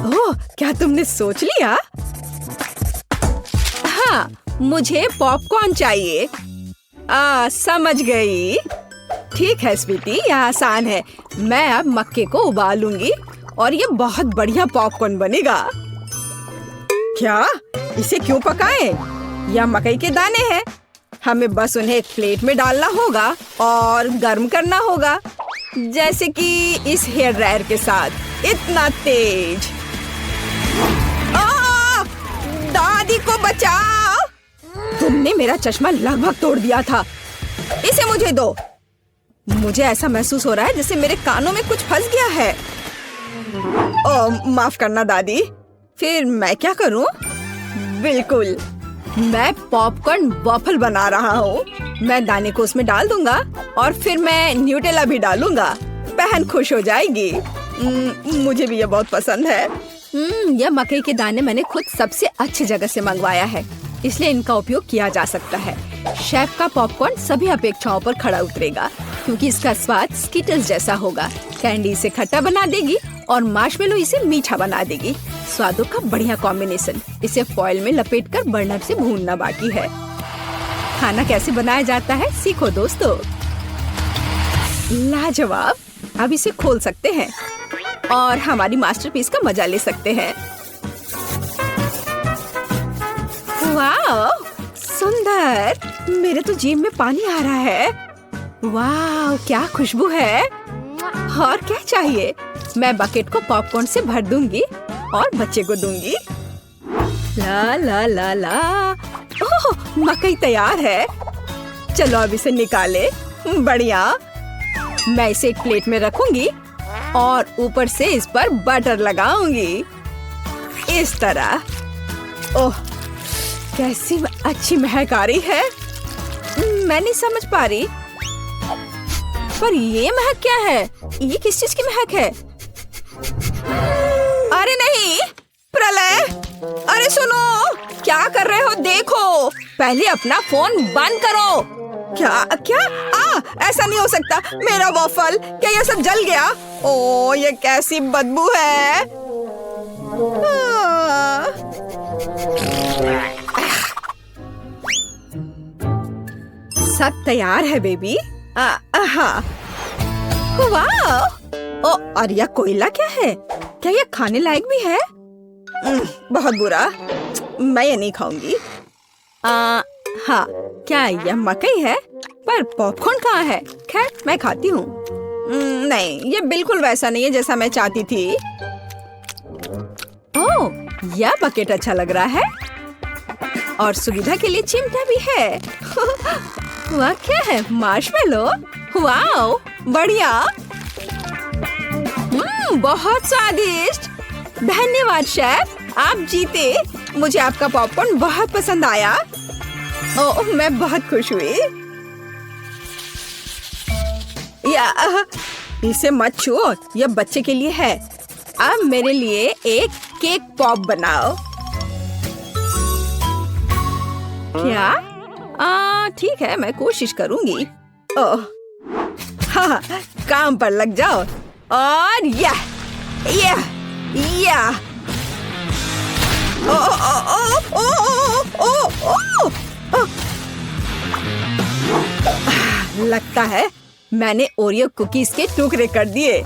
ओह, क्या तुमने सोच लिया? हाँ, मुझे पॉपकॉर्न चाहिए। समझ गई। ठीक है स्वीटी, यह आसान है। मैं अब मक्के को उबालूंगी और ये बहुत बढ़िया पॉपकॉर्न बनेगा। क्या? इसे क्यों पकाएं? यह मकई के दाने हैं। हमें बस उन्हें एक प्लेट में डालना होगा और गर्म करना होगा, जैसे कि इस हेयर ड्रायर के साथ। इतना तेज। दादी को बचाओ! तुमने मेरा चश्मा लगभग तोड़ दिया था। इसे मुझे दो। मुझे ऐसा महसूस हो रहा है जैसे मेरे कानों में कुछ फंस गया है। माफ करना दादी। फिर मैं क्या करूं? बिल्कुल, मैं पॉपकॉर्न वॉफल बना रहा हूँ। मैं दाने को उसमें डाल दूंगा और फिर मैं न्यूटेला भी डालूंगा। बहन खुश हो जाएगी। मुझे भी ये बहुत पसंद है। यह मकई के दाने मैंने खुद सबसे अच्छी जगह से मंगवाया है, इसलिए इनका उपयोग किया जा सकता है। शेफ का पॉपकॉर्न सभी अपेक्षाओं पर खड़ा उतरेगा, क्योंकि इसका स्वाद स्किटल्स जैसा होगा। कैंडी इसे खट्टा बना देगी और मार्शमेलो इसे मीठा बना देगी। स्वादों का बढ़िया कॉम्बिनेशन। इसे फॉइल में लपेटकर बर्नर से भूनना बाकी है। खाना कैसे बनाया जाता है सीखो दोस्तों। लाजवाब। अब इसे खोल सकते हैं और हमारी मास्टरपीस का मजा ले सकते हैं। वाह, सुंदर। मेरे तो जीभ में पानी आ रहा है। वाह, क्या खुशबू है। और क्या चाहिए? मैं बकेट को पॉपकॉर्न से भर दूंगी और बच्चे को दूंगी। ला ला ला ला। ओह, मकई तैयार है। चलो अब इसे निकाले। बढ़िया। मैं इसे एक प्लेट में रखूंगी और ऊपर से इस पर बटर लगाऊंगी, इस तरह। ओह, कैसी अच्छी महक आ रही है। मैं नहीं समझ पा रही, पर ये महक क्या है? ये किस चीज की महक है? अरे नहीं, प्रलय! अरे सुनो, क्या कर रहे हो? देखो, पहले अपना फोन बंद करो। क्या क्या? ऐसा नहीं हो सकता। मेरा वॉफल, क्या ये सब जल गया? ओह, ये कैसी बदबू है। सब तैयार है बेबी। हाँ। वाह! ओ, और यह कोयला क्या है? क्या यह खाने लायक भी है? बहुत बुरा। मैं ये नहीं खाऊंगी। हाँ, क्या यह मकई है? पर पॉपकॉर्न कहाँ है? खैर, मैं खाती हूँ। नहीं, ये बिल्कुल वैसा नहीं है जैसा मैं चाहती थी। ओह, यह बकेट अच्छा लग रहा है और सुविधा के लिए चिमटा भी है। वह क्या है? मार्शमेलो। वाओ, बढ़िया। बहुत स्वादिष्ट। धन्यवाद शेफ, आप जीते। मुझे आपका पॉपकॉर्न बहुत पसंद आया। ओह, मैं बहुत खुश हुई। इसे मत छुओ, यह बच्चे के लिए है। अब मेरे लिए एक केक पॉप बनाओ। क्या? ठीक है, मैं कोशिश करूंगी। ओह, हाँ, काम पर लग जाओ। और या लगता है मैंने ओरियो कुकीज के टुकड़े कर दिए।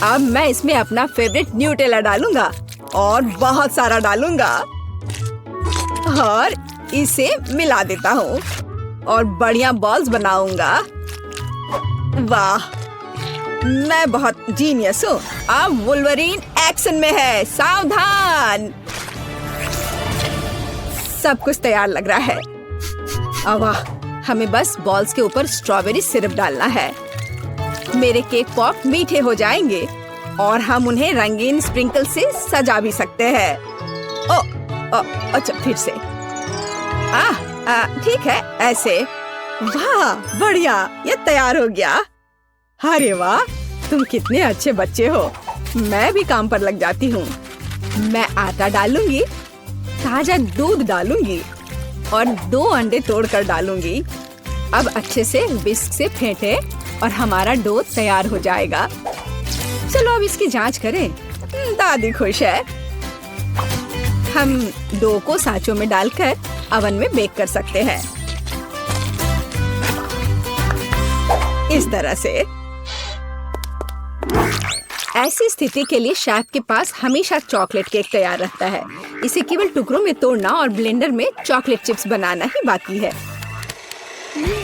अब मैं इसमें अपना फेवरेट न्यूटेला डालूंगा और बहुत सारा डालूंगा और इसे मिला देता हूँ और बढ़िया बॉल्स बनाऊंगा। वाह, मैं बहुत जीनियस हूँ। अब वुल्वरीन एक्शन में है, सावधान। सब कुछ तैयार लग रहा है। वाह, हमें बस बॉल्स के ऊपर स्ट्रॉबेरी सिरप डालना है। मेरे केक पॉप मीठे हो जाएंगे और हम उन्हें रंगीन स्प्रिंकल से सजा भी सकते हैं। अच्छा, फिर से। ठीक है, ऐसे। वाह, बढ़िया, ये तैयार हो गया। अरे वाह, तुम कितने अच्छे बच्चे हो। मैं भी काम पर लग जाती हूँ। मैं आटा डालूंगी, ताजा दूध डालूंगी और 2 अंडे तोड़कर डालूंगी। अब अच्छे से विस्क से फेंटे और हमारा डो तैयार हो जाएगा। चलो अब इसकी जांच करें। दादी खुश है। हम डो को सांचों में डालकर ओवन में बेक कर सकते हैं। इस तरह से। ऐसी स्थिति के लिए शेफ के पास हमेशा चॉकलेट केक तैयार रहता है। इसे केवल टुकड़ों में तोड़ना और ब्लेंडर में चॉकलेट चिप्स बनाना ही बाकी है।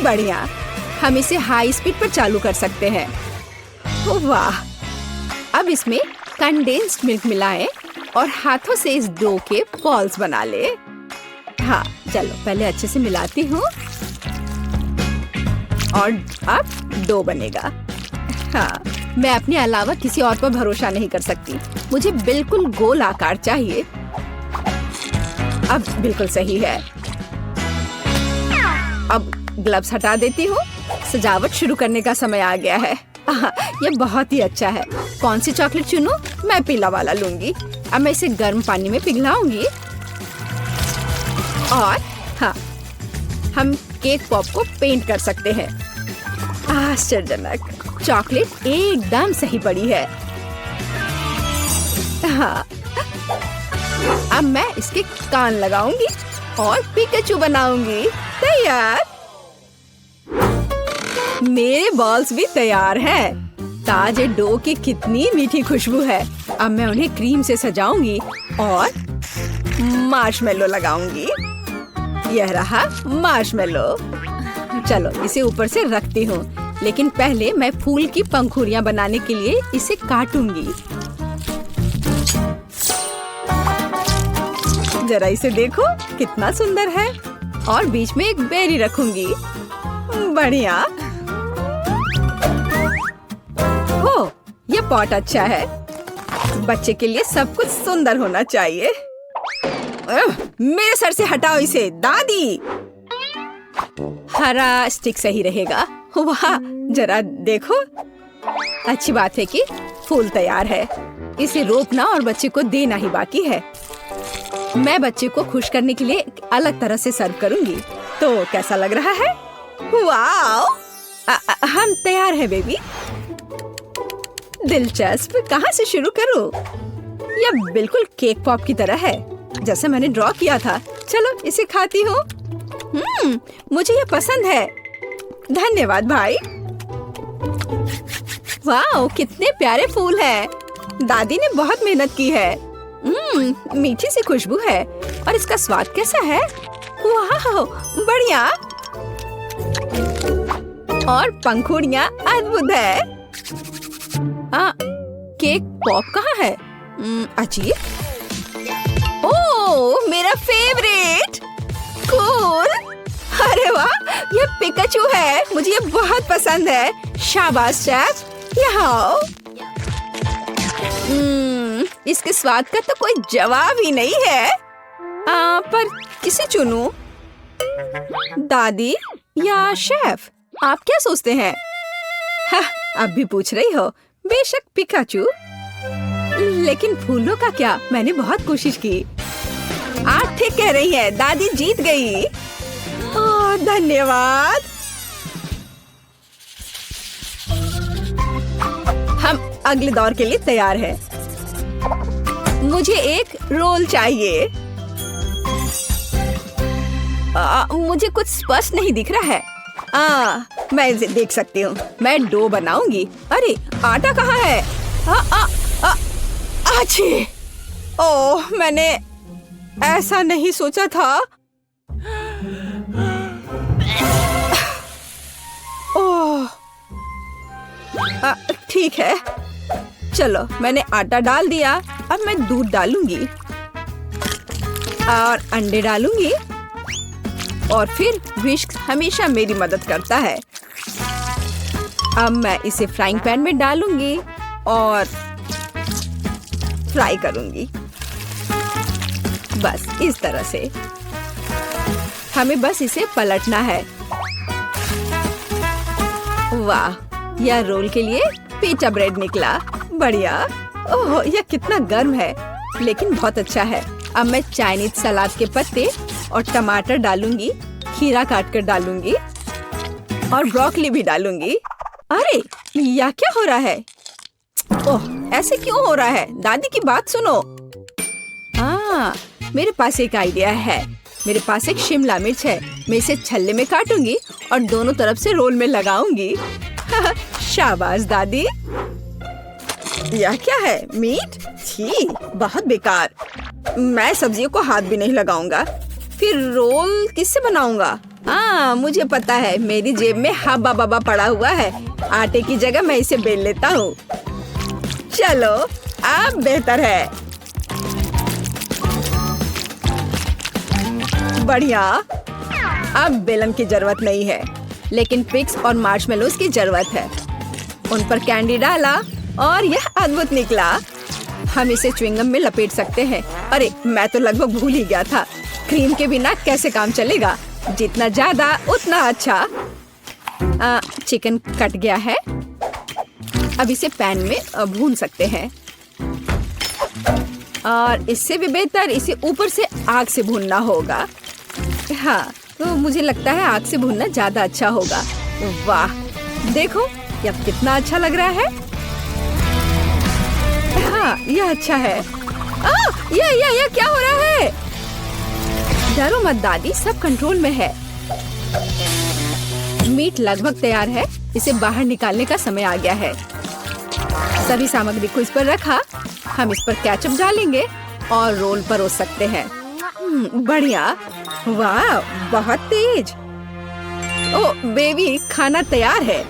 बढ़िया। हम इसे हाई स्पीड पर चालू कर सकते हैं। वाह। अब इसमें कंडेंस्ड मिल्क मिलाएं और हाथों से इस डो के बॉल्स बना ले। हाँ, चलो पहले अच्छे से मिलाती हूँ और अब डो बनेगा। हाँ, मैं अपने अलावा किसी और पर भरोसा नहीं कर सकती। मुझे बिल्कुल गोल आकार चाहिए। अब बिल्कुल सही है। अब ग्लव्स हटा देती हूँ। सजावट शुरू करने का समय आ गया है। ये बहुत ही अच्छा है। कौन सी चॉकलेट चुनूं? मैं पीला वाला लूंगी। अब मैं इसे गर्म पानी में पिघलाऊंगी और हाँ, हम केक पॉप को पेंट कर सकते हैं। आश्चर्यजनक। चॉकलेट एकदम सही पड़ी है। हाँ, अब मैं इसके कान लगाऊंगी और पिकाचू बनाऊंगी। तैयार। मेरे बॉल्स भी तैयार हैं। ताजे डो की कितनी मीठी खुशबू है। अब मैं उन्हें क्रीम से सजाऊंगी और मार्शमेलो लगाऊंगी। यह रहा मार्शमेलो। चलो इसे ऊपर से रखती हूँ, लेकिन पहले मैं फूल की पंखुड़ियाँ बनाने के लिए इसे काटूंगी। जरा इसे देखो, कितना सुंदर है। और बीच में एक बेरी रखूंगी। बढ़िया। हो, ये पॉट अच्छा है। बच्चे के लिए सब कुछ सुंदर होना चाहिए। मेरे सर से हटाओ इसे, दादी। हरा स्टिक सही रहेगा। वाह, जरा देखो। अच्छी बात है कि फूल तैयार है। इसे रोपना और बच्चे को देना ही बाकी है। मैं बच्चे को खुश करने के लिए एक अलग तरह से सर्व करूंगी। तो कैसा लग रहा है? वाह, हम तैयार हैं बेबी। दिलचस्प। कहाँ से शुरू करूं? यह बिल्कुल केक पॉप की तरह है, जैसे मैंने ड्रॉ किया था। चलो इसे खाती हूँ। मुझे यह पसंद है। धन्यवाद भाई। वाह, कितने प्यारे फूल हैं। दादी ने बहुत मेहनत की है। मीठी सी खुशबू है। और इसका स्वाद कैसा है? वाह, बढ़िया। और पंखुड़ियाँ अद्भुत है। केक पॉप कहाँ है? अजीब। ओह, मेरा फेवरेट। कूल। अरे वाह, ये पिकाचू है। मुझे ये बहुत पसंद है। शाबाश शेफ। यहाँ आओ। इसके स्वाद का तो कोई जवाब ही नहीं है। पर किसे चुनूं? दादी या शेफ? आप क्या सोचते हैं? हाँ, अब भी पूछ रही हो। बेशक पिकाचू। लेकिन फूलों का क्या? मैंने बहुत कोशिश की। आप ठीक कह रही हैं। दादी जीत गई। ओह, धन्यवाद। हम अगले दौर के लिए तैयार हैं। मुझे एक रोल चाहिए। मुझे कुछ स्पष्ट नहीं दिख रहा है। मैं इसे देख सकती हूँ। मैं डो बनाऊंगी। अरे, आटा कहाँ है? अच्छी। ओह, मैंने ऐसा नहीं सोचा था। ओह, ठीक है। चलो, मैंने आटा डाल दिया। अब मैं दूध डालूंगी और अंडे डालूंगी। और फिर विस्क हमेशा मेरी मदद करता है। अब मैं इसे फ्राइंग पैन में डालूंगी और फ्राई करूंगी। बस इस तरह से। हमें बस इसे पलटना है। वाह, यह रोल के लिए पिटा ब्रेड निकला। बढ़िया। ओह, यह कितना गर्म है, लेकिन बहुत अच्छा है। अब मैं चाइनीज सलाद के पत्ते और टमाटर डालूंगी। खीरा काट कर डालूंगी और ब्रोकली भी डालूंगी। अरे, यह क्या हो रहा है? ओह, ऐसे क्यों हो रहा है? दादी की बात सुनो। मेरे पास एक आइडिया है। मेरे पास एक शिमला मिर्च है। मैं इसे छल्ले में काटूंगी और दोनों तरफ से रोल में लगाऊंगी। शाबाश दादी। यह क्या है? मीट? छी, बहुत बेकार। मैं सब्जियों को हाथ भी नहीं लगाऊंगा। फिर रोल किससे बनाऊंगा? हाँ, मुझे पता है। मेरी जेब में हब्बा बब्बा पड़ा हुआ है। आटे की जगह मैं इसे बेल लेता हूँ। चलो, अब बेहतर है। बढ़िया। अब बेलन की जरूरत नहीं है, लेकिन पिक्स और मार्शमेलोज की जरूरत है। उन पर कैंडी डाला और यह अद्भुत निकला। हम इसे च्युइंगम में लपेट सकते हैं। अरे, मैं तो लगभग भूल ही गया था। क्रीम के बिना कैसे काम चलेगा? जितना ज्यादा उतना अच्छा। चिकन कट गया है। अब इसे पैन में भून सकते हैं। और इससे भी बेहतर इसे ऊपर से आग से भूनना होगा। हाँ, तो मुझे लगता है आग से भूनना ज्यादा अच्छा होगा। वाह, देखो यह कितना अच्छा लग रहा है। हाँ, यह अच्छा है। यह क्या हो रहा है? डरो मत दादी, सब कंट्रोल में है। मीट लगभग तैयार है। इसे बाहर निकालने का समय आ गया है। सभी सामग्री को इस पर रखा। हम इस पर केचप डालेंगे और रोल परोस सकते हैं। बढ़िया। वाह, बहुत तेज। ओह बेबी, खाना तैयार है।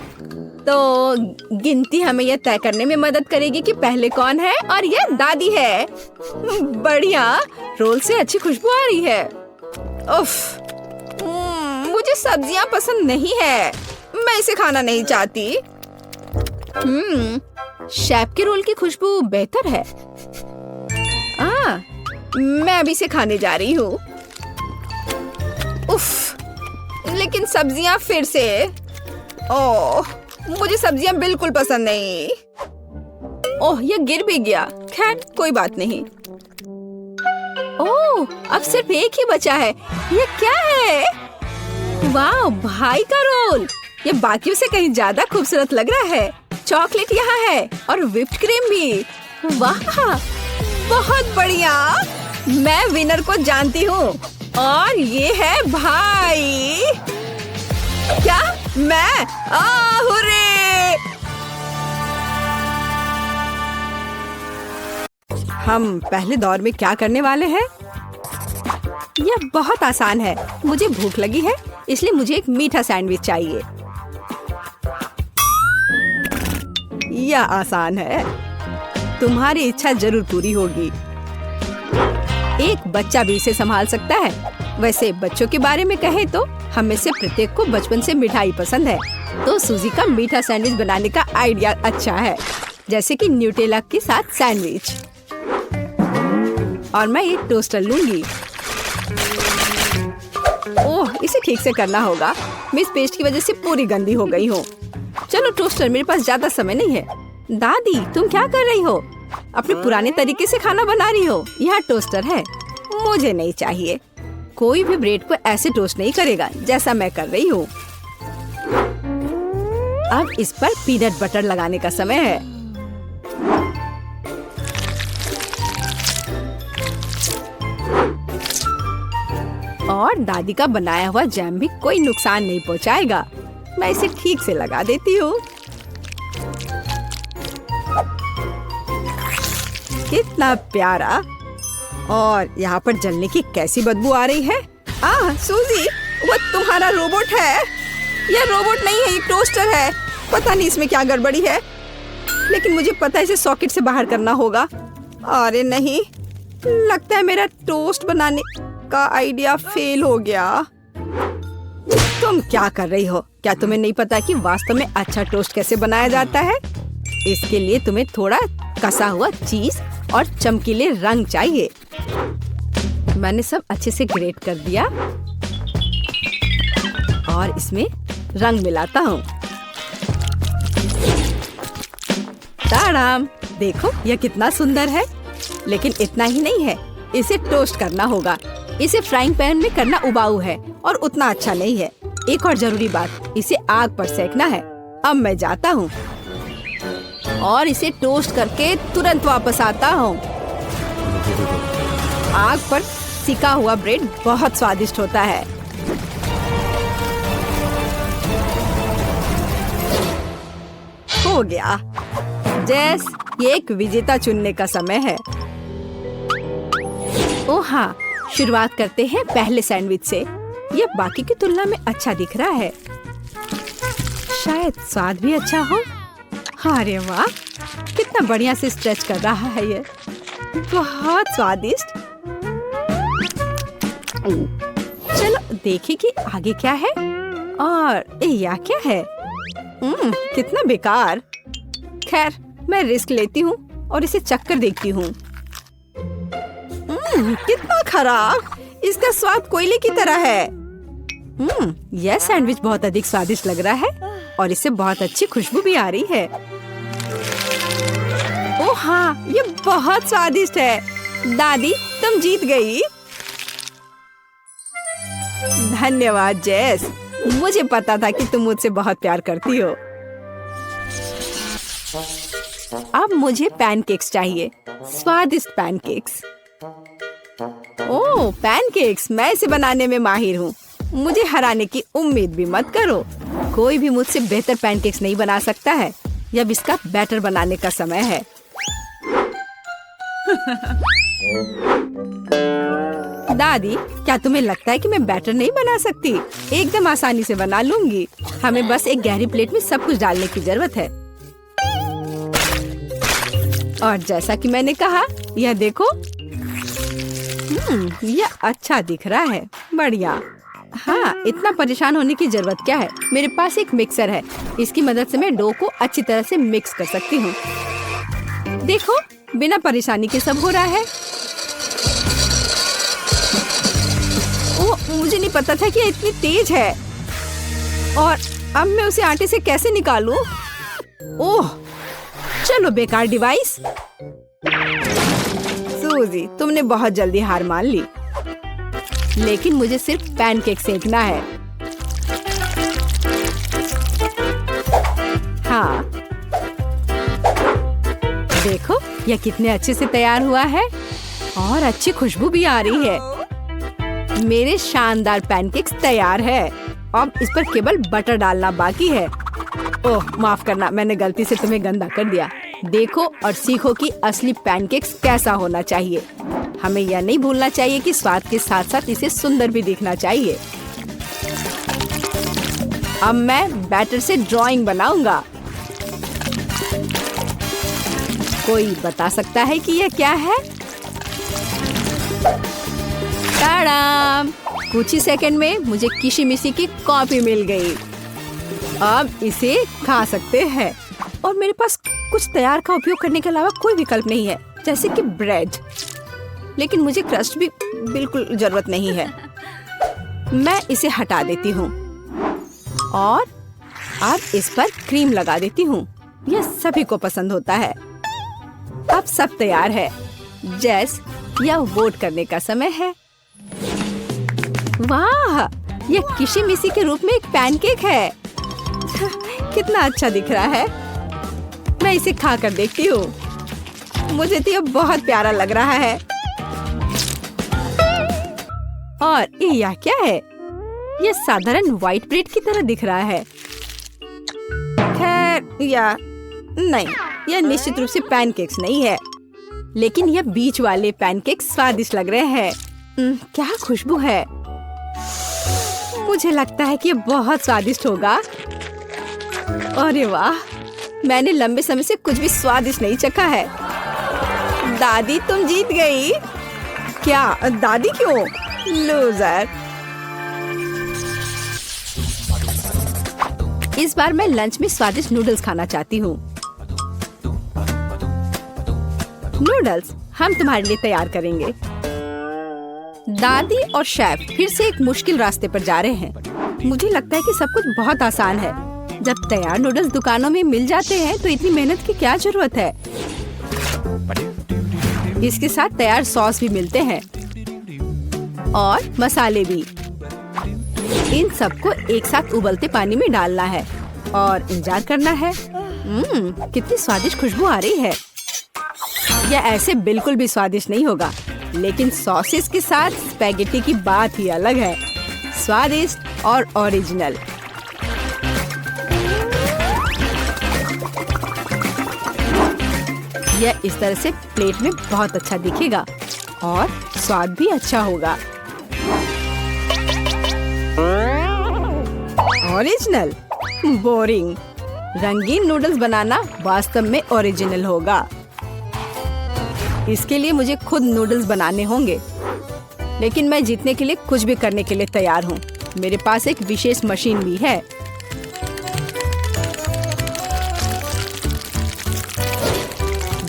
तो गिनती हमें यह तय करने में मदद करेगी कि पहले कौन है, और यह दादी है। बढ़िया, रोल से अच्छी खुशबू आ रही है। उफ, मुझे सब्जियां पसंद नहीं है। मैं इसे खाना नहीं चाहती। शेफ के रोल की खुशबू बेहतर है। मैं अभी इसे खाने जा रही हूँ। उफ, लेकिन सब्जियां फिर से। ओह, मुझे सब्जियां बिल्कुल पसंद नहीं। ओह, यह गिर भी गया। खैर, कोई बात नहीं। ओह, अब सिर्फ एक ही बचा है। यह क्या है? वाह, भाई का रोल। यह बाकियों से कहीं ज्यादा खूबसूरत लग रहा है। चॉकलेट यहाँ है और व्हिप्ड क्रीम भी। वाह, बहुत बढ़िया। मैं विनर को जानती हूँ और ये है भाई। क्या? मैं? हुर्रे! हम पहले दौर में क्या करने वाले हैं? यह बहुत आसान है। मुझे भूख लगी है, इसलिए मुझे एक मीठा सैंडविच चाहिए। यह आसान है। तुम्हारी इच्छा जरूर पूरी होगी। एक बच्चा भी इसे संभाल सकता है। वैसे बच्चों के बारे में कहें तो हम में से प्रत्येक को बचपन से मिठाई पसंद है। तो सूजी का मीठा सैंडविच बनाने का आइडिया अच्छा है, जैसे कि न्यूटेला के साथ सैंडविच। और मैं एक टोस्टर लूंगी। ओह, इसे ठीक से करना होगा। मैं इस पेस्ट की वजह से पूरी गंदी हो गई हूँ। चलो टोस्टर, मेरे पास ज्यादा समय नहीं है। दादी, तुम क्या कर रही हो? अपने पुराने तरीके से खाना बना रही हो। यहाँ टोस्टर है। मुझे नहीं चाहिए। कोई भी ब्रेड को ऐसे टोस्ट नहीं करेगा जैसा मैं कर रही हूँ। अब इस पर पीनट बटर लगाने का समय है। और दादी का बनाया हुआ जैम भी कोई नुकसान नहीं पहुँचाएगा। मैं इसे ठीक से लगा देती हूँ। कितना प्यारा। और यहाँ पर जलने की कैसी बदबू आ रही है। सूजी, वो तुम्हारा रोबोट है। यह रोबोट नहीं है, ये टोस्टर है। पता नहीं इसमें क्या गड़बड़ी है, लेकिन मुझे पता है इसे सॉकेट से बाहर करना होगा। अरे नहीं, लगता है मेरा टोस्ट बनाने का आइडिया फेल हो गया। तुम क्या कर रही हो? क्या तुम्हें नहीं पता कि वास्तव में अच्छा टोस्ट कैसे बनाया जाता है? इसके लिए तुम्हें थोड़ा कसा हुआ चीज और चमकीले रंग चाहिए। मैंने सब अच्छे से ग्रेट कर दिया और इसमें रंग मिलाता हूँ। ताड़ाम, देखो यह कितना सुंदर है। लेकिन इतना ही नहीं है, इसे टोस्ट करना होगा। इसे फ्राइंग पैन में करना उबाऊ है और उतना अच्छा नहीं है। एक और जरूरी बात, इसे आग पर सेकना है। अब मैं जाता हूँ और इसे टोस्ट करके तुरंत वापस आता हूँ। आग पर सिका हुआ ब्रेड बहुत स्वादिष्ट होता है। हो गया। जेस, ये एक विजेता चुनने का समय है। ओह हाँ, शुरुआत करते हैं पहले सैंडविच से। यह बाकी की तुलना में अच्छा दिख रहा है। शायद स्वाद भी अच्छा हो। अरे वाह, कितना बढ़िया से स्ट्रेच कर रहा है ये। बहुत स्वादिष्ट। चलो देखें कि आगे क्या है। और यह क्या है? कितना बेकार। खैर, मैं रिस्क लेती हूँ और इसे चखकर देखती हूँ। कितना खराब। इसका स्वाद कोयले की तरह है। यह सैंडविच बहुत अधिक स्वादिष्ट लग रहा है और इससे बहुत अच्छी खुशबू भी आ रही है। ओह हाँ, ये बहुत स्वादिष्ट है। दादी, तुम जीत गई। धन्यवाद जेस। मुझे पता था कि तुम मुझसे बहुत प्यार करती हो। अब मुझे पैनकेक्स चाहिए। स्वादिष्ट पैनकेक्स। ओह, पैनकेक्स। मैं इसे बनाने में माहिर हूँ। मुझे हराने की उम्मीद भी मत करो। कोई भी मुझसे बेहतर पैनकेक्स नहीं बना सकता है। अब इसका बैटर बनाने का समय है। दादी, क्या तुम्हें लगता है कि मैं बैटर नहीं बना सकती? एकदम आसानी से बना लूंगी। हमें बस एक गहरी प्लेट में सब कुछ डालने की जरूरत है। और जैसा कि मैंने कहा, यह देखो। यह अच्छा दिख रहा है। बढ़िया। हाँ, इतना परेशान होने की जरूरत क्या है? मेरे पास एक मिक्सर है। इसकी मदद से मैं डो को अच्छी तरह से मिक्स कर सकती हूँ। देखो, बिना परेशानी के सब हो रहा है। ओह, मुझे नहीं पता था कि ये इतनी तेज है। और अब मैं उसे आटे से कैसे निकालूं? ओह, चलो बेकार डिवाइस। सूजी, तुमने बहुत जल्दी हार मान ली। लेकिन मुझे सिर्फ पैनकेक सेकना है। हाँ, देखो, यह कितने अच्छे से तैयार हुआ है और अच्छी खुशबू भी आ रही है। मेरे शानदार पैनकेक्स तैयार है। अब इस पर केवल बटर डालना बाकी है। ओह, माफ करना, मैंने गलती से तुम्हें गंदा कर दिया। देखो और सीखो कि असली पैनकेक्स कैसा होना चाहिए। हमें यह नहीं भूलना चाहिए कि स्वाद के साथ साथ इसे सुंदर भी दिखना चाहिए। अब मैं बैटर से ड्राइंग बनाऊंगा। कोई बता सकता है कि यह क्या है? ताड़ाम! कुछ ही सेकंड में मुझे किशिमिशी की कॉपी मिल गई। अब इसे खा सकते हैं। और मेरे पास कुछ तैयार का उपयोग करने के अलावा कोई विकल्प नहीं है, जैसे कि ब्रेड। लेकिन मुझे क्रस्ट भी बिल्कुल जरूरत नहीं है। मैं इसे हटा देती हूँ और अब इस पर क्रीम लगा देती हूँ। यह सभी को पसंद होता है। अब सब तैयार है। जेस, यह वोट करने का समय है। वाह, यह किशिमिशी के रूप में एक पैनकेक है। कितना अच्छा दिख रहा है। मैं इसे खा कर देखती हूँ। मुझे तो यह बहुत प्यारा लग रहा है। और यह क्या है? यह साधारण व्हाइट ब्रेड की तरह दिख रहा है। खैर, या नहीं, यह निश्चित रूप से पैनकेक्स नहीं है। लेकिन यह बीच वाले पैनकेक्स स्वादिष्ट लग रहे हैं। क्या खुशबू है। मुझे लगता है कि यह बहुत स्वादिष्ट होगा। अरे वाह, मैंने लंबे समय से कुछ भी स्वादिष्ट नहीं चखा है। दादी, तुम जीत गई। क्या? दादी क्यों? लूजर। इस बार मैं लंच में स्वादिष्ट नूडल्स खाना चाहती हूँ। नूडल्स हम तुम्हारे लिए तैयार करेंगे। दादी और शेफ फिर से एक मुश्किल रास्ते पर जा रहे हैं। मुझे लगता है कि सब कुछ बहुत आसान है। जब तैयार नूडल्स दुकानों में मिल जाते हैं तो इतनी मेहनत की क्या जरूरत है। इसके साथ तैयार सॉस भी मिलते हैं और मसाले भी। इन सबको एक साथ उबलते पानी में डालना है और इंतजार करना है। कितनी स्वादिष्ट खुशबू आ रही है। यह ऐसे बिल्कुल भी स्वादिष्ट नहीं होगा। लेकिन सॉसेस के साथ स्पैगेटी की बात ही अलग है, स्वादिष्ट और ओरिजिनल। यह इस तरह से प्लेट में बहुत अच्छा दिखेगा और स्वाद भी अच्छा होगा। ओरिजिनल? बोरिंग। रंगीन नूडल्स बनाना वास्तव में ओरिजिनल होगा। इसके लिए मुझे खुद नूडल्स बनाने होंगे, लेकिन मैं जीतने के लिए कुछ भी करने के लिए तैयार हूँ। मेरे पास एक विशेष मशीन भी है।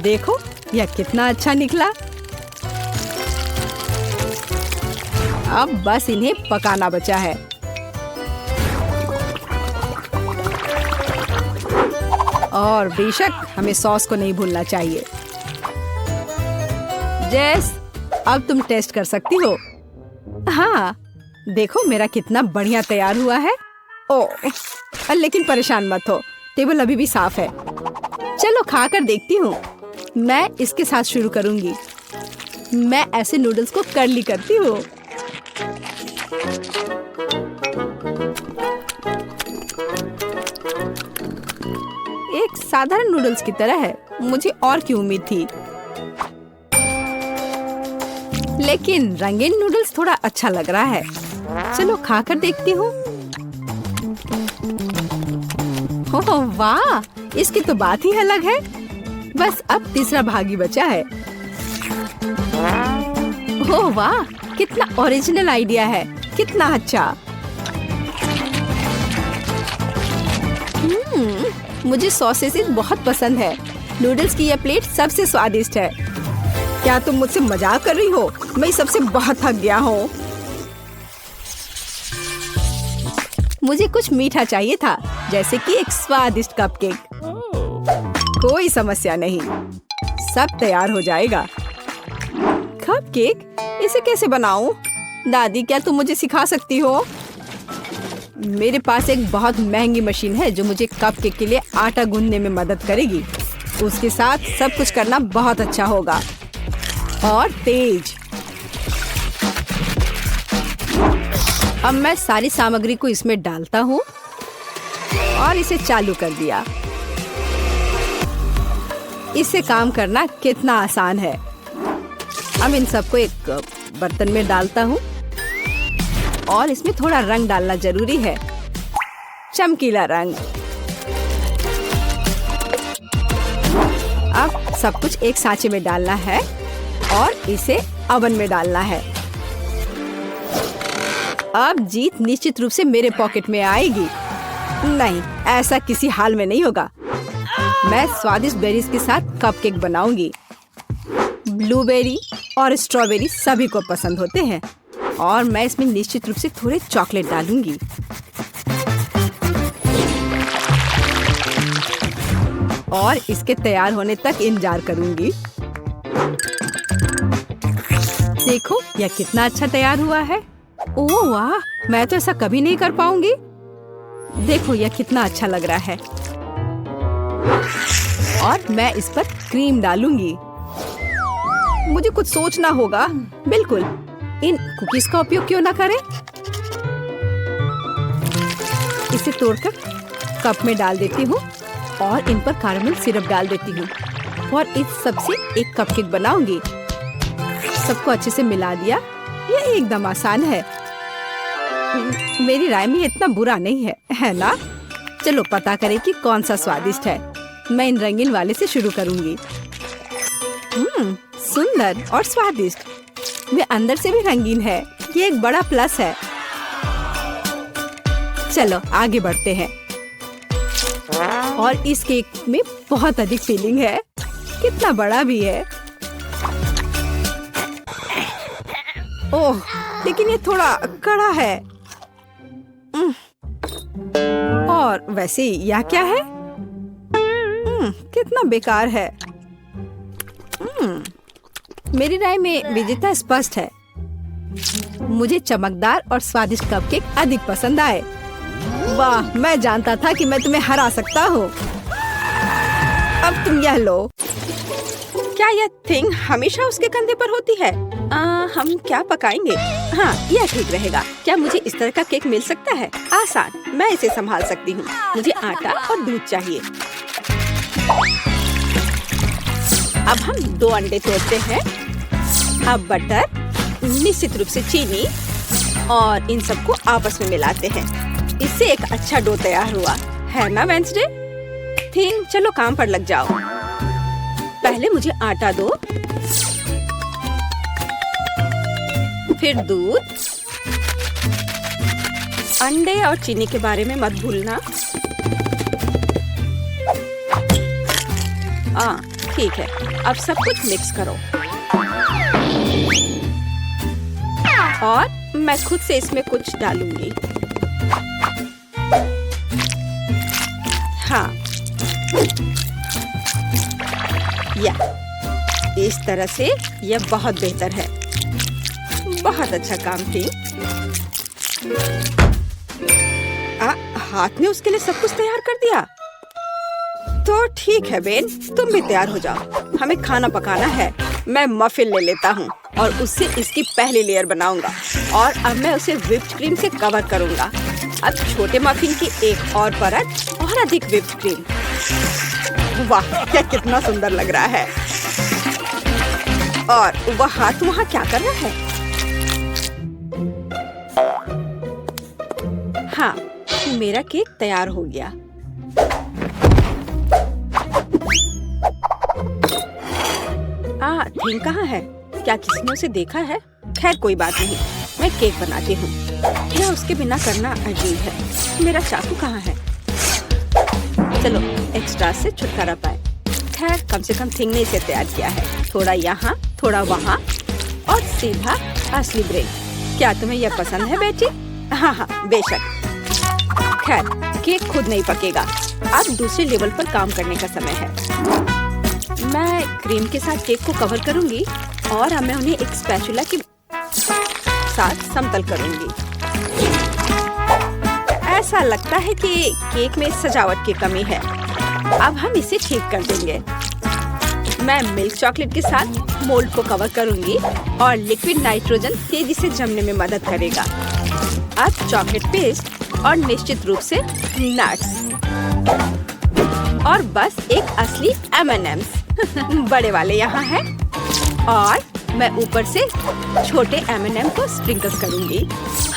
देखो यह कितना अच्छा निकला। अब बस इन्हें पकाना बचा है। और बेशक हमें सॉस को नहीं भूलना चाहिए। जेस, अब तुम टेस्ट कर सकती हो। हाँ, देखो मेरा कितना बढ़िया तैयार हुआ है। ओह, लेकिन परेशान मत हो, टेबल अभी भी साफ है। चलो खाकर देखती हूँ। मैं इसके साथ शुरू करूंगी। मैं ऐसे नूडल्स को कर्ली करती हूँ। एक साधारण नूडल्स की तरह है। मुझे और की उम्मीद थी, लेकिन रंगीन नूडल्स थोड़ा अच्छा लग रहा है। चलो खाकर देखती हूँ। ओह वाह, इसकी तो बात ही अलग है। बस अब तीसरा भाग ही बचा है। ओह वाह, कितना ओरिजिनल आइडिया है, कितना अच्छा। मुझे सॉसेस बहुत पसंद है। नूडल्स की यह प्लेट सबसे स्वादिष्ट है। क्या तुम मुझसे मजाक कर रही हो? मैं सबसे बहुत थक गया हूँ। मुझे कुछ मीठा चाहिए था, जैसे कि एक स्वादिष्ट कपकेक। कोई समस्या नहीं, सब तैयार हो जाएगा। कपकेक? इसे कैसे बनाऊं? दादी, क्या तुम मुझे सिखा सकती हो? मेरे पास एक बहुत महंगी मशीन है जो मुझे कपकेक के लिए आटा गूंदने में मदद करेगी। उसके साथ सब कुछ करना बहुत अच्छा होगा और तेज। अब मैं सारी सामग्री को इसमें डालता हूँ और इसे चालू कर दिया। इससे काम करना कितना आसान है। अब इन सबको एक बर्तन में डालता हूँ और इसमें थोड़ा रंग डालना जरूरी है, चमकीला रंग। अब सब कुछ एक सांचे में डालना है और इसे ओवन में डालना है। अब जीत निश्चित रूप से मेरे पॉकेट में आएगी। नहीं, ऐसा किसी हाल में नहीं होगा। मैं स्वादिष्ट बेरीज के साथ कपकेक बनाऊंगी। ब्लूबेरी और स्ट्रॉबेरी सभी को पसंद होते हैं और मैं इसमें निश्चित रूप से थोड़े चॉकलेट डालूंगी। और इसके तैयार होने तक इंतजार करूंगी। देखो यह कितना अच्छा तैयार हुआ है। ओह वाह, मैं तो ऐसा कभी नहीं कर पाऊंगी। देखो यह कितना अच्छा लग रहा है। और मैं इस पर क्रीम डालूंगी। मुझे कुछ सोचना होगा। बिल्कुल, इन कुकीज का उपयोग क्यों ना करें। इसे तोड़कर कप में डाल देती हूँ और इन पर कैरेमल सिरप डाल देती हूँ और इस सब से एक कपकेक बनाऊंगी। सबको अच्छे से मिला दिया। यह एकदम आसान है। मेरी राय में इतना बुरा नहीं है ना? चलो पता करें कि कौन सा स्वादिष्ट है। मैं इन रंगीन वाले से शुरू करूंगी। सुंदर और स्वादिष्ट। वे अंदर से भी रंगीन है। ये एक बड़ा प्लस है। चलो आगे बढ़ते हैं। और इस केक में बहुत अधिक फिलिंग है। कितना बड़ा भी है। ओह, लेकिन ये थोड़ा कड़ा है। और वैसे यह क्या है? कितना बेकार है। मेरी राय में विजेता स्पष्ट है। मुझे चमकदार और स्वादिष्ट कपकेक अधिक पसंद आए। वाह, मैं जानता था कि मैं तुम्हें हरा सकता हूँ। अब तुम यह लो। क्या यह थिंग हमेशा उसके कंधे पर होती है? हम क्या पकाएंगे? हाँ, यह ठीक रहेगा। क्या मुझे इस तरह का केक मिल सकता है? आसान, मैं इसे संभाल सकती हूँ। मुझे आटा और दूध चाहिए। अब हम 2 अंडे तोड़ते हैं। अब बटर, निश्चित रूप से चीनी और इन सबको आपस में मिलाते हैं। इससे एक अच्छा डो तैयार हुआ है ना वेंसडे? थिंग, चलो काम पर लग जाओ। पहले मुझे आटा दो, फिर दूध। अंडे और चीनी के बारे में मत भूलना। ठीक है, अब सब कुछ मिक्स करो। और मैं खुद से इसमें कुछ डालूंगी। हाँ, या इस तरह से यह बहुत बेहतर है। बहुत अच्छा काम की। हाथ में उसके लिए सब कुछ तैयार कर दिया। तो ठीक है बेन, तुम भी तैयार हो जाओ। हमें खाना पकाना है। मैं मफिन ले लेता हूँ और उससे इसकी पहली लेयर बनाऊंगा और अब मैं उसे व्हिप्ड क्रीम से कवर करूंगा। अब छोटे मफिन की एक और परत और अधिक व्हिप्ड क्रीम। वाह, यह कितना सुंदर लग रहा है। और वह हाथ वहाँ क्या कर रहा है? हाँ, मेरा केक तैयार हो गया। थिंग कहाँ है? क्या किसी ने उसे देखा है? खैर कोई बात नहीं, मैं केक बनाती हूँ। यह उसके बिना करना अजीब है। मेरा चाकू कहाँ है? चलो एक्स्ट्रा से छुटकारा पाए। खैर कम से कम थिंग ने इसे तैयार किया है। थोड़ा यहाँ, थोड़ा वहाँ और सीधा असली ब्रेड। क्या तुम्हें यह पसंद है बेटी? हाँ हाँ, बेशक। खैर केक खुद नहीं पकेगा। अब दूसरे लेवल पर काम करने का समय है। मैं क्रीम के साथ केक को कवर करूंगी और अब मैं उन्हें एक स्पैचुला के साथ समतल करूंगी। ऐसा लगता है कि केक में सजावट की कमी है। अब हम इसे ठीक कर देंगे। मैं मिल्क चॉकलेट के साथ मोल्ड को कवर करूंगी और लिक्विड नाइट्रोजन तेजी से जमने में मदद करेगा। अब चॉकलेट पेस्ट और निश्चित रूप से नट्स और बस एक असली M&M's बड़े वाले यहाँ हैं। और मैं ऊपर से छोटे M&M को स्प्रिंकल्स करूंगी।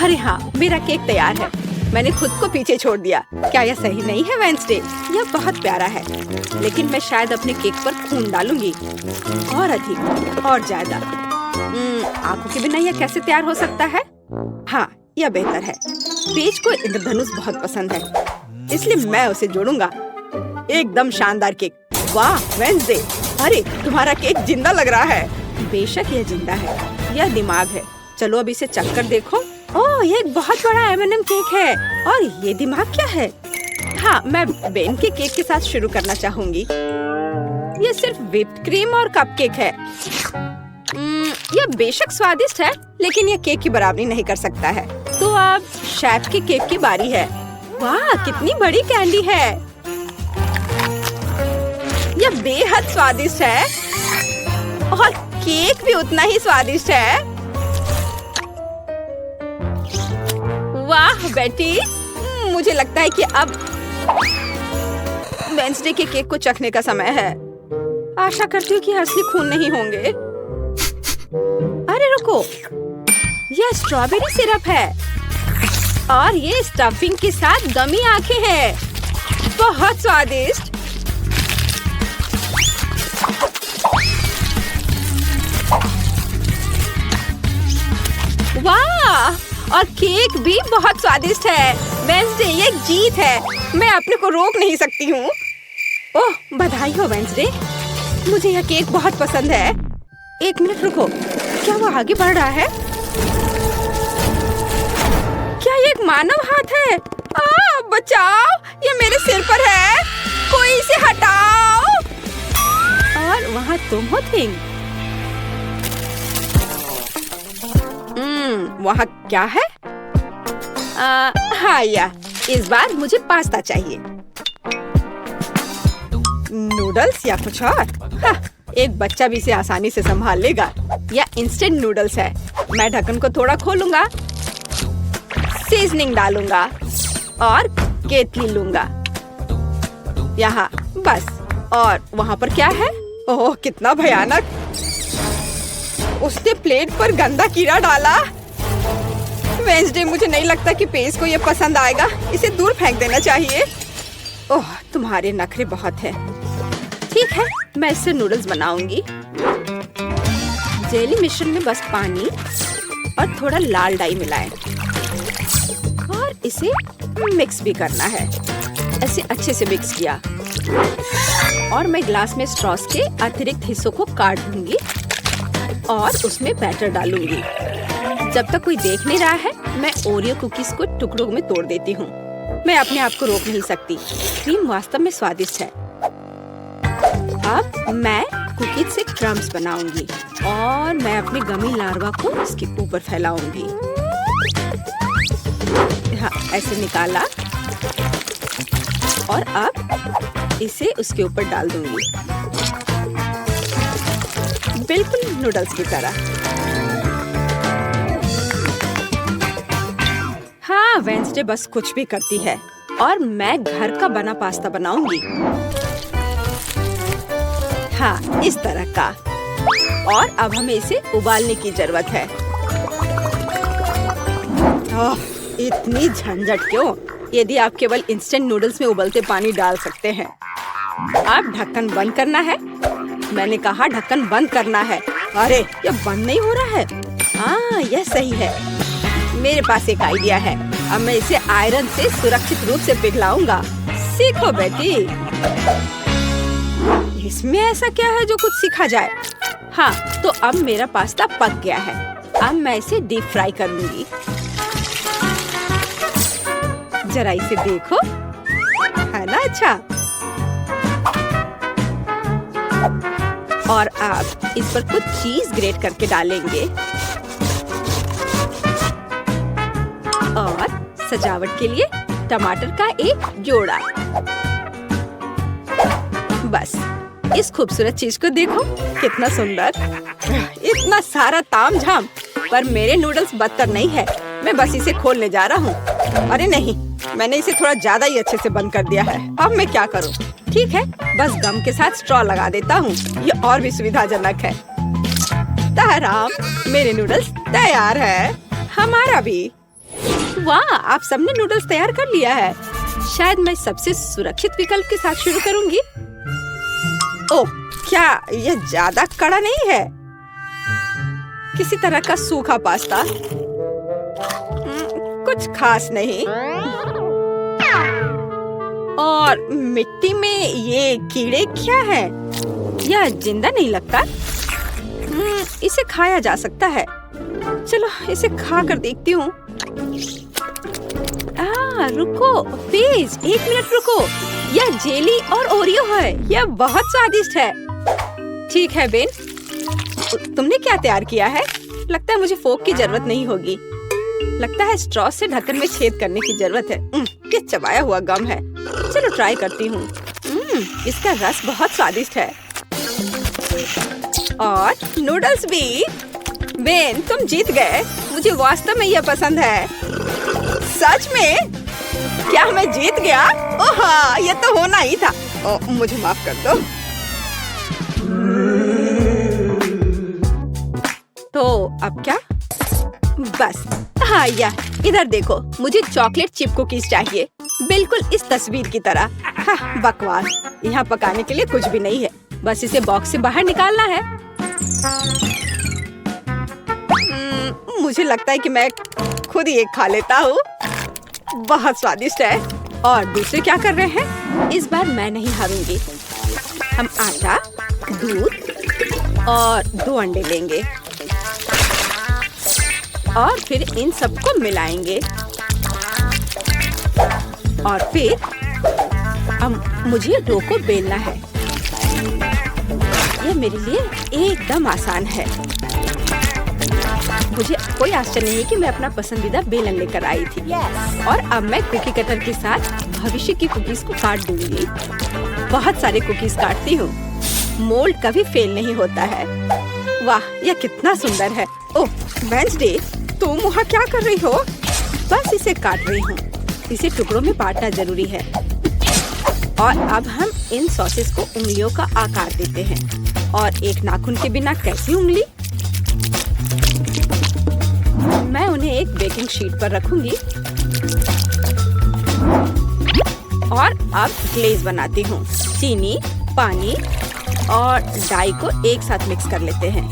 अरे हाँ, मेरा केक तैयार है। मैंने खुद को पीछे छोड़ दिया। क्या यह सही नहीं है वेंसडे? यह बहुत प्यारा है, लेकिन मैं शायद अपने केक पर खून डालूंगी और अधिक और ज्यादा। आंखों के बिना यह कैसे तैयार हो सकता है? हाँ, यह बेहतर है। पेज को इंद्रधनुष बहुत पसंद है, इसलिए मैं उसे जोड़ूंगा। एकदम शानदार केक। वाह वेंसडे, अरे तुम्हारा केक जिंदा लग रहा है। बेशक यह जिंदा है, यह दिमाग है। चलो अब इसे चख कर देखो। ओह, यह एक बहुत बड़ा M&M केक है। और ये दिमाग क्या है? हाँ, मैं बेन के केक के साथ शुरू करना चाहूंगी। यह सिर्फ व्हिप्ड क्रीम और कपकेक है। यह बेशक स्वादिष्ट है, लेकिन यह केक की बराबरी नहीं कर सकता है। तो अब शेफ के केक की बारी है। वाह, कितनी बड़ी कैंडी है। यह बेहद स्वादिष्ट है और केक भी उतना ही स्वादिष्ट है। वाह बेटी, मुझे लगता है कि अब वेंसडे के केक को चखने का समय है। आशा करती हूँ कि असली खून नहीं होंगे। अरे रुको, यह स्ट्रॉबेरी सिरप है और ये स्टफिंग के साथ गमी आंखें हैं। बहुत स्वादिष्ट। वाह, और केक भी बहुत स्वादिष्ट है। वेंसडे, ये एक जीत है। मैं अपने को रोक नहीं सकती हूँ। ओह, बधाई हो वेंसडे, मुझे यह केक बहुत पसंद है। एक मिनट रुको, क्या वो आगे बढ़ रहा है? क्या ये एक मानव हाथ है? बचाओ, ये मेरे सिर पर है। कोई इसे हटाओ। और वहाँ तुम हो थिंग। वहाँ क्या है? हाँ, इस बार मुझे पास्ता चाहिए। नूडल्स या कुछ और? हाँ, एक बच्चा भी इसे आसानी से संभाल लेगा। यह इंस्टेंट नूडल्स है। मैं ढक्कन को थोड़ा खोलूंगा, सीजनिंग डालूंगा और केतली लूंगा यहाँ बस। और वहाँ पर क्या है? ओह कितना भयानक! उसने प्लेट पर गंदा कीड़ा डाला। वेंसडे, मुझे नहीं लगता कि पेज को ये पसंद आएगा। इसे दूर फेंक देना चाहिए। ओह तुम्हारे नखरे बहुत हैं। ठीक है, मैं इससे नूडल्स बनाऊंगी। जेली मिश्रण में बस पानी और थोड़ा लाल डाई मिलाएं और इसे मिक्स भी करना है। ऐसे अच्छे से मिक्स किया और मैं ग्लास में स्ट्रॉस के अतिरिक्त हिस्सों को काट दूंगी और उसमें बैटर डालूंगी। जब तक कोई देख नहीं रहा है, मैं ओरियो कुकीज को टुकड़ों में तोड़ देती हूँ। मैं अपने आप को रोक नहीं सकती। क्रीम वास्तव में स्वादिष्ट है। अब मैं कुकीज से क्रम्स बनाऊंगी और मैं अपने गमी लार्वा को इसके ऊपर फैलाऊंगी। हाँ, ऐसे निकाला और अब इसे उसके ऊपर डाल दूंगी, बिल्कुल नूडल्स की तरह। हाँ, वेंसडे बस कुछ भी करती है और मैं घर का बना पास्ता बनाऊंगी। हाँ, इस तरह का। और अब हमें इसे उबालने की जरूरत है। ओह, इतनी झंझट क्यों? यदि आप केवल इंस्टेंट नूडल्स में उबलते पानी डाल सकते हैं। अब ढक्कन बंद करना है। मैंने कहा ढक्कन बंद करना है। अरे ये बंद नहीं हो रहा है। हाँ, यह सही है। मेरे पास एक आइडिया है। अब मैं इसे आयरन से सुरक्षित रूप से पिघलाऊंगा। सीखो बेटी। इसमें ऐसा क्या है जो कुछ सीखा जाए? हाँ, तो अब मेरा पास्ता पक गया है। अब मैं इसे डीप फ्राई करूंगी। जरा इसे देखो, है ना अच्छा? और अब इस पर कुछ चीज ग्रेट करके डालेंगे और सजावट के लिए टमाटर का एक जोड़ा। बस इस खूबसूरत चीज को देखो, कितना सुंदर। इतना सारा तामझाम, पर मेरे नूडल्स बदतर नहीं है। मैं बस इसे खोलने जा रहा हूँ। अरे नहीं, मैंने इसे थोड़ा ज्यादा ही अच्छे से बंद कर दिया है। अब मैं क्या करूँ? ठीक है, बस गम के साथ स्ट्रॉ लगा देता हूँ। ये और भी सुविधाजनक है। ताराम, मेरे नूडल्स तैयार है। हमारा भी। वाह, आप सबने नूडल्स तैयार कर लिया है। शायद मैं सबसे सुरक्षित विकल्प के साथ शुरू करूंगी। ओह, क्या यह ज्यादा कड़ा नहीं है? किसी तरह का सूखा पास्ता। कुछ खास नहीं। और मिट्टी में ये कीड़े क्या है? यह जिंदा नहीं लगता। इसे खाया जा सकता है। चलो इसे खा कर देखती हूँ। रुको प्लीज, 1 मिनट रुको। यह जेली और ओरियो है। यह बहुत स्वादिष्ट है। ठीक है बेन, तुमने क्या तैयार किया है? लगता है मुझे फोक की जरूरत नहीं होगी। लगता है स्ट्रॉ से ढक्कन में छेद करने की जरूरत है। ये चबाया हुआ गम है। चलो ट्राई करती हूँ। इसका रस बहुत स्वादिष्ट है। और नूडल्स भी। बेन, तुम जीत गए। मुझे वास्तव में यह पसंद है। सच में? क्या मैं जीत गया? ओह हाँ, ये तो होना ही था। मुझे माफ कर दो। तो अब क्या? बस हाँ, इधर देखो, मुझे चॉकलेट चिप कुकीज चाहिए, बिल्कुल इस तस्वीर की तरह। हाँ, बकवास। यहाँ पकाने के लिए कुछ भी नहीं है। बस इसे बॉक्स से बाहर निकालना है। मुझे लगता है कि मैं खुद ही एक खा लेता हूँ। बहुत स्वादिष्ट है। और दूसरे क्या कर रहे हैं? इस बार मैं नहीं हारूंगी। हम आटा, दूध और 2 अंडे लेंगे और फिर इन सबको मिलाएंगे। और फिर मुझे डो को बेलना है। यह मेरे लिए एकदम आसान है। मुझे कोई आश्चर्य नहीं कि मैं अपना पसंदीदा बेलन लेकर आई थी। और अब मैं कुकी कटर के साथ भविष्य की कुकीज को काट दूंगी। बहुत सारे कुकीज काटती हूँ। मोल्ड कभी फेल नहीं होता है। वाह, यह कितना सुंदर है। ओह वेंसडे, तुम वहाँ क्या कर रही हो? बस इसे काट रही हूँ। इसे टुकड़ों में बांटना जरूरी है। और अब हम इन सॉसेस को उंगलियों का आकार देते हैं। और एक नाखून के बिना कैसी उंगली? मैं उन्हें एक बेकिंग शीट पर रखूंगी और अब ग्लेज बनाती हूँ। चीनी, पानी और डाई को एक साथ मिक्स कर लेते हैं।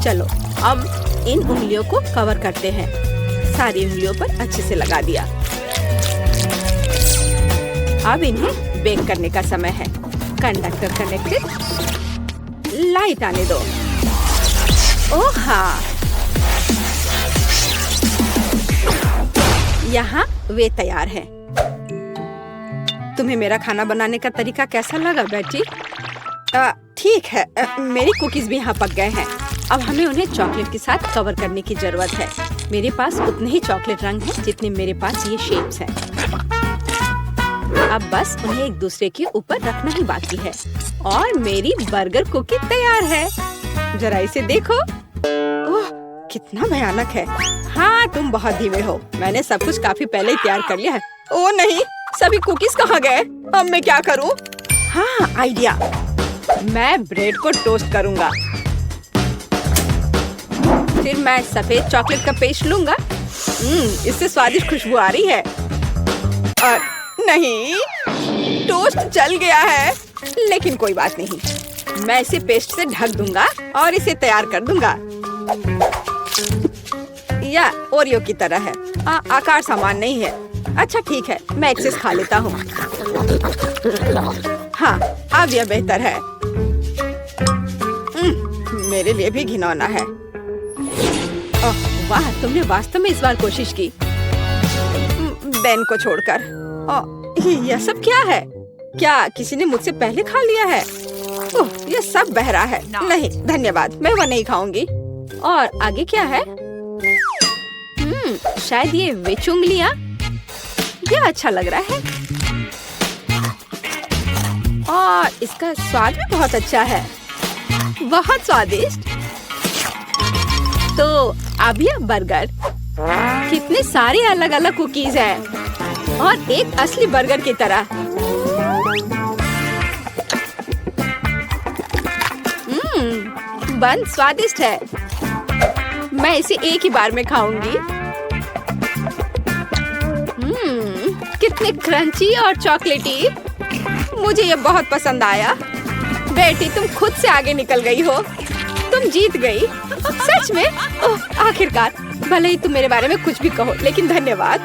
चलो अब इन उंगलियों को कवर करते हैं। सारी उंगलियों पर अच्छे से लगा दिया। अब इन्हें बेक करने का समय है। Conductor connected. लाइट आने दो। ओह हाँ, यहाँ वे तैयार हैं। तुम्हें मेरा खाना बनाने का तरीका कैसा लगा बेटी? ठीक है, मेरी कुकीज भी यहाँ पक गए हैं। अब हमें उन्हें चॉकलेट के साथ कवर करने की जरूरत है। मेरे पास उतने ही चॉकलेट रंग हैं जितने मेरे पास ये शेप्स हैं। अब बस उन्हें एक दूसरे के ऊपर रखना ही बाकी है और मेरी बर्गर कुकी तैयार है। जरा इसे देखो। ओह, कितना भयानक है। हाँ, तुम बहुत धीमे हो। मैंने सब कुछ काफी पहले ही तैयार कर लिया है। ओह नहीं, सभी कुकीज कहाँ गए? अब मैं क्या करूँ? हाँ, आइडिया। मैं ब्रेड को टोस्ट करूँगा। फिर मैं सफेद चॉकलेट का पेस्ट लूँगा। इससे स्वादिष्ट खुशबू आ रही है। और नहीं, टोस्ट जल गया है। लेकिन कोई बात नहीं, मैं इसे पेस्ट से ढक दूंगा और इसे तैयार कर दूंगा। या ओरियो की तरह है। आकार समान नहीं है। अच्छा ठीक है, मैं एक्सेस खा लेता हूँ। हाँ, अब यह बेहतर है। मेरे लिए भी घिनौना है। ओह वाह, तुमने वास्तव में इस बार कोशिश की। बेन को छोड़कर। यह सब क्या है? क्या किसी ने मुझसे पहले खा लिया है? ओह, यह सब बह रहा है। नहीं धन्यवाद, मैं वह नहीं खाऊंगी। और आगे क्या है? शायद ये विच उंगलियां। यह अच्छा लग रहा है और इसका स्वाद भी बहुत अच्छा है। बहुत स्वादिष्ट। तो अब यह बर्गर। कितने सारे अलग अलग कुकीज हैं और एक असली बर्गर की तरह। बन स्वादिष्ट है। मैं इसे एक ही बार में खाऊंगी। कितने क्रंची और चॉकलेटी। मुझे ये बहुत पसंद आया। बेटी, तुम खुद से आगे निकल गई हो। तुम जीत गई। सच में? ओह, आखिरकार। भले ही तुम मेरे बारे में कुछ भी कहो, लेकिन धन्यवाद।